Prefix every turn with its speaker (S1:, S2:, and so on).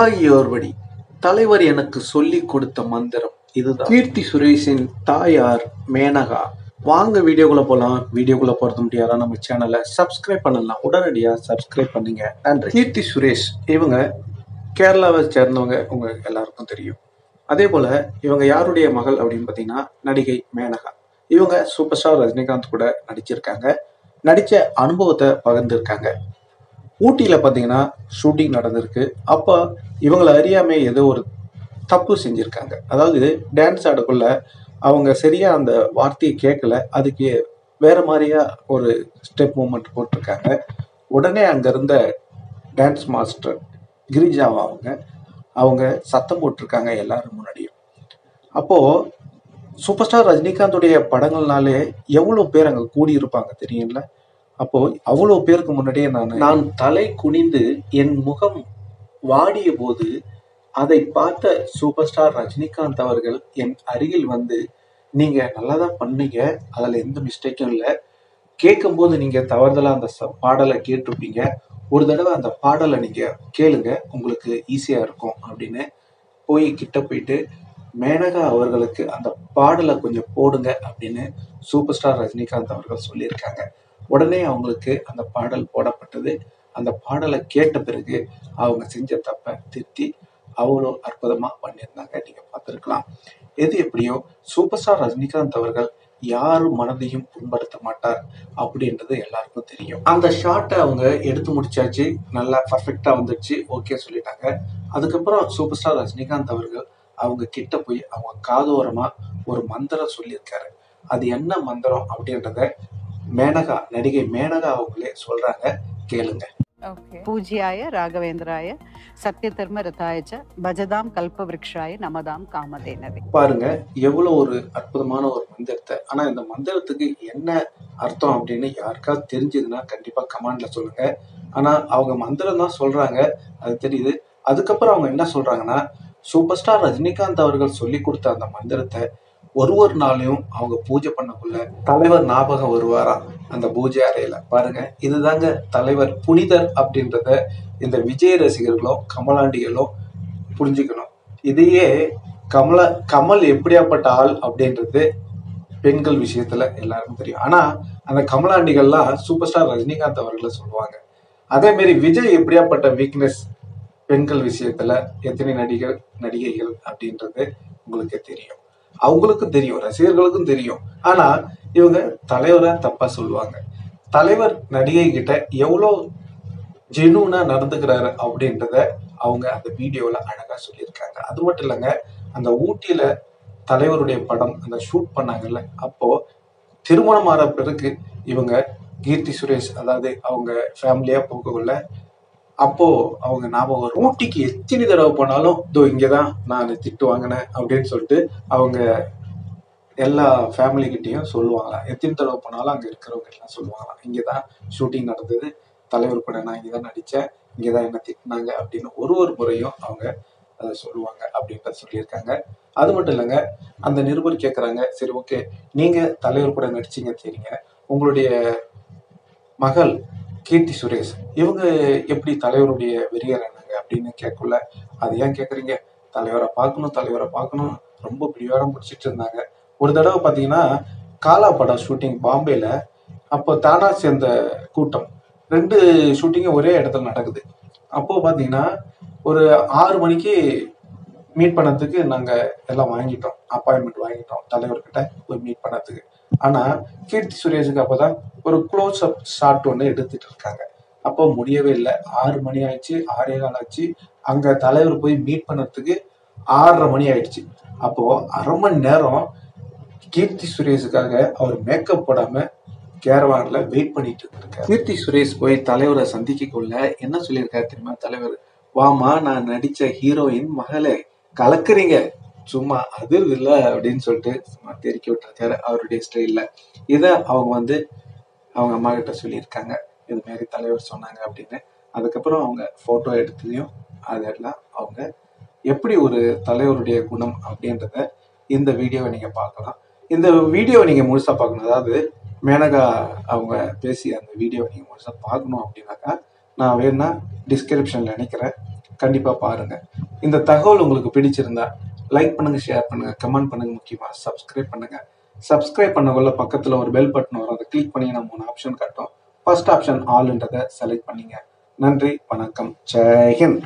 S1: ஆகியோர்படி தலைவர் எனக்கு சொல்லிக் கொடுத்த மந்திரம் இதுதான். கீர்த்தி சுரேஷின் தாயார் மேனகா. வாங்க வீடியோக்குள்ள போலாம். வீடியோக்குள்ள போறது முடியாதா? நம்ம சேனலை சப்ஸ்கிரைப் பண்ணலாம், உடனடியா சப்ஸ்கிரைப் பண்ணுங்க. நன்றி. கீர்த்தி சுரேஷ் இவங்க கேரளாவை சேர்ந்தவங்க, உங்க எல்லாருக்கும் தெரியும். அதே போல இவங்க யாருடைய மகள் அப்படின்னு பார்த்தீங்கன்னா நடிகை மேனகா. இவங்க சூப்பர் ஸ்டார் ரஜினிகாந்த் கூட நடிச்சிருக்காங்க. நடிச்ச அனுபவத்தை பகிர்ந்துருக்காங்க. ஊட்டியில பார்த்தீங்கன்னா ஷூட்டிங் நடந்திருக்கு. அப்போ இவங்களை அறியாம ஏதோ ஒரு தப்பு செஞ்சிருக்காங்க. அதாவது டான்ஸ் ஆடக்குள்ள அவங்க சரியா அந்த வார்த்தையை கேட்கல, அதுக்கு வேற மாதிரியா ஒரு ஸ்டெப் மூமெண்ட் போட்டிருக்காங்க. உடனே அங்க இருந்த டான்ஸ் மாஸ்டர் கிரிஜாவா அவங்க சத்தம் போட்டிருக்காங்க எல்லாரும் முன்னாடியும். அப்போ சூப்பர் ஸ்டார் ரஜினிகாந்துடைய படங்கள்னாலே எவ்வளவு பேர் அங்க கூடி இருப்பாங்க தெரியுங்களா? அப்போ அவ்வளவு பேருக்கு முன்னாடியே நான் தலை குனிந்து என் முகம் வாடிய போது அதை பார்த்த சூப்பர் ஸ்டார் ரஜினிகாந்த் அவர்கள் என் அருகில் வந்து, நீங்க நல்லாதான் பண்ணீங்க, அதுல எந்த மிஸ்டேக்கும் இல்லை, கேட்கும் போது நீங்க தவறுதலா அந்த பாடலை கேட்டிருப்பீங்க, ஒரு தடவை அந்த பாடலை நீங்க கேளுங்க, உங்களுக்கு ஈஸியா இருக்கும் அப்படின்னு கிட்ட போயிட்டு மேனகா அவர்களுக்கு அந்த பாடலை கொஞ்சம் போடுங்க அப்படின்னு சூப்பர் ஸ்டார் ரஜினிகாந்த் அவர்கள் சொல்லியிருக்காங்க. உடனே அவங்களுக்கு அந்த பாடல் போடப்பட்டது. அந்த பாடலை கேட்ட பிறகு அவங்க செஞ்ச தப்பை திருத்தி அவ்வளோ அற்புதமா பண்ணியிருந்தாங்க. நீங்க பார்த்துருக்கலாம். எது எப்படியோ சூப்பர் ஸ்டார் ரஜினிகாந்த் அவர்கள் யாரும் மனதையும் புண்படுத்த மாட்டார் அப்படின்றது எல்லாருக்கும் தெரியும். அந்த ஷாட்டை அவங்க எடுத்து முடிச்சாச்சு, நல்லா பர்ஃபெக்டா வந்துடுச்சு, ஓகே சொல்லிட்டாங்க. அதுக்கப்புறம் சூப்பர் ஸ்டார் ரஜினிகாந்த் அவர்கள் அவங்க கிட்ட போய் அவங்க காதோரமா ஒரு மந்திரம் சொல்லியிருக்காரு. அது என்ன மந்திரம் அப்படின்றத நடிகை மேனகா அவங்களே சொல்றாங்க, கேளுங்க.
S2: பூஜ்யாய ராகவேந்திராய சத்யதர்ம ரதாயச்ச பஜதாம் கல்ப விருக்ஷாய நமதாம் காமதேனவே.
S1: பாருங்க எவ்வளவு ஒரு அற்புதமான ஒரு மந்திரத்தை. ஆனா இந்த மந்திரத்துக்கு என்ன அர்த்தம் அப்படின்னு யாருக்காவது தெரிஞ்சதுன்னா கண்டிப்பா கமெண்ட்ல சொல்லுங்க. ஆனா அவங்க மந்திரம் தான் சொல்றாங்க, அது தெரியுது. அதுக்கப்புறம் அவங்க என்ன சொல்றாங்கன்னா, சூப்பர் ஸ்டார் ரஜினிகாந்த் அவர்கள் சொல்லி கொடுத்த அந்த மந்திரத்தை ஒரு நாளையும் அவங்க பூஜை பண்ணக்குள்ள தலைவர் ஞாபகம் வருவாரா அந்த பூஜை அறையில. பாருங்க, இதுதாங்க தலைவர் புனிதர் அப்படின்றத இந்த விஜய் ரசிகர்களும் கமலாண்டிகளும் புரிஞ்சுக்கணும். இதையே கமல் எப்படியாப்பட்ட ஆள் அப்படின்றது பெண்கள் விஷயத்துல எல்லாருக்கும் தெரியும். ஆனா அந்த கமலாண்டிகள்லாம் சூப்பர் ஸ்டார் ரஜினிகாந்த் அவர்களை சொல்லுவாங்க. அதே மாதிரி விஜய் எப்படியாப்பட்ட வீக்னஸ் பெண்கள் விஷயத்துல எத்தனை நடிகைகள் அப்படின்றது உங்களுக்கு தெரியும், அவங்களுக்கும் தெரியும், ரசிகர்களுக்கும் தெரியும். ஆனா இவங்க தலைவரை தப்பா சொல்லுவாங்க. தலைவர் நடிகை கிட்ட எவ்வளோ ஜெனூனா நடந்துக்கிறாரு அப்படின்றத அவங்க அந்த வீடியோல அழகா சொல்லியிருக்காங்க. அது மட்டும் இல்லைங்க, அந்த ஊட்டியில தலைவருடைய படம் அந்த ஷூட் பண்ணாங்கல்ல, அப்போ திருமணம் ஆன பிறகு இவங்க கீர்த்தி சுரேஷ், அதாவது அவங்க ஃபேமிலியா போகக்குள்ள அப்போ அவங்க ஞாபகம் வரும். ஊட்டிக்கு எத்தனை தடவை போனாலும் இதோ இங்கதான் நான் திட்டு வாங்கினேன் அப்படின்னு சொல்லிட்டு அவங்க எல்லா ஃபேமிலி கிட்டையும் சொல்லுவாங்களாம். எத்தனை தடவை போனாலும் அங்க இருக்கிறவங்க எல்லாம் சொல்லுவாங்களாம், இங்கதான் ஷூட்டிங் நடந்தது, தலைவர் கூட நான் இங்கதான் நடிச்சேன், இங்கதான் என்ன திட்டினாங்க அப்படின்னு ஒரு முறையும் அவங்க அதை சொல்லுவாங்க அப்படின்றத சொல்லியிருக்காங்க. அது மட்டும் இல்லைங்க, அந்த நிருபர் கேட்கறாங்க, சரி ஓகே நீங்க தலைவர் கூட நடிச்சீங்க தெரியுங்க, உங்களுடைய மகள் கீர்த்தி சுரேஷ் இவங்க எப்படி தலைவருடைய வெறியறாங்க அப்படின்னு கேட்கல. அது ஏன் கேட்குறீங்க, தலைவரை பார்க்கணும் ரொம்ப பிடிவாரம் பிடிச்சிட்டு இருந்தாங்க. ஒரு தடவை பார்த்தீங்கன்னா காலா படம் ஷூட்டிங் பாம்பேல, அப்போ தானா சேர்ந்த கூட்டம் 2 ஷூட்டிங்கும் ஒரே இடத்துல நடக்குது. அப்போ பார்த்தீங்கன்னா ஒரு 6 மணிக்கு மீட் பண்ணதுக்கு நாங்கள் எல்லாம் அப்பாயின்மெண்ட் வாங்கிட்டோம் தலைவர்கிட்ட போய் மீட் பண்ணதுக்கு. ஆனா கீர்த்தி சுரேஷுக்கு அப்பதான் ஒரு க்ளோஸ் அப் ஷாட் ஒன்று எடுத்துட்டு இருக்காங்க. அப்போ முடியவே இல்லை, 6 மணி ஆயிடுச்சு, 6:15 ஆச்சு. அங்க தலைவர் போய் மீட் பண்ணதுக்கு 6:30 மணி ஆயிடுச்சு. அப்போ 1/2 மணி நேரம் கீர்த்தி சுரேஷுக்காக அவர் மேக்கப் போடாம கேரவான்ல வெயிட் பண்ணிட்டு இருக்காரு. கீர்த்தி சுரேஷ் போய் தலைவரை சந்திக்க கொள்ள என்ன சொல்லியிருக்காரு தெரியுமா தலைவர், வாமா நான் நடிச்ச ஹீரோயின் மகளே கலக்குறீங்க, சும்மா அது இல்லை அப்படின்னு சொல்லிட்டு சும்மா தெறிக்க விட்டுருக்காரு அவருடைய ஸ்டைல்ல. இதை அவங்க அவங்க அம்மா கிட்ட சொல்லியிருக்காங்க, இது மாதிரி தலைவர் சொன்னாங்க அப்படின்னு. அதுக்கப்புறம் அவங்க போட்டோ எடுத்ததையும் அதெல்லாம் அவங்க எப்படி ஒரு தலைவருடைய குணம் அப்படின்றத இந்த வீடியோவை நீங்க பார்க்கலாம். இந்த வீடியோவை நீங்க முழுசா பார்க்கணும், அதாவது மேனகா அவங்க பேசி அந்த வீடியோவை நீங்க முழுசா பார்க்கணும் அப்படின்னாக்கா நான் வேணா டிஸ்கிரிப்ஷன்ல நினைக்கிறேன், கண்டிப்பா பாருங்க. இந்த தகவல் உங்களுக்கு பிடிச்சிருந்தா லைக் பண்ணுங்க, ஷேர் பண்ணுங்க, கமெண்ட் பண்ணுங்க, முக்கியமா சப்ஸ்கிரைப் பண்ணுங்க. சப்ஸ்கிரைப் பண்ணக்குள்ள பக்கத்துல ஒரு பெல் பட்டன் வரும். அதை கிளிக் பண்ணி நம்ம 3 ஆப்ஷன் காட்டும். ஃபர்ஸ்ட் ஆப்ஷன் ஆல்ன்றதை செலக்ட் பண்ணீங்க. நன்றி, வணக்கம், ஜெய் ஹிந்த்.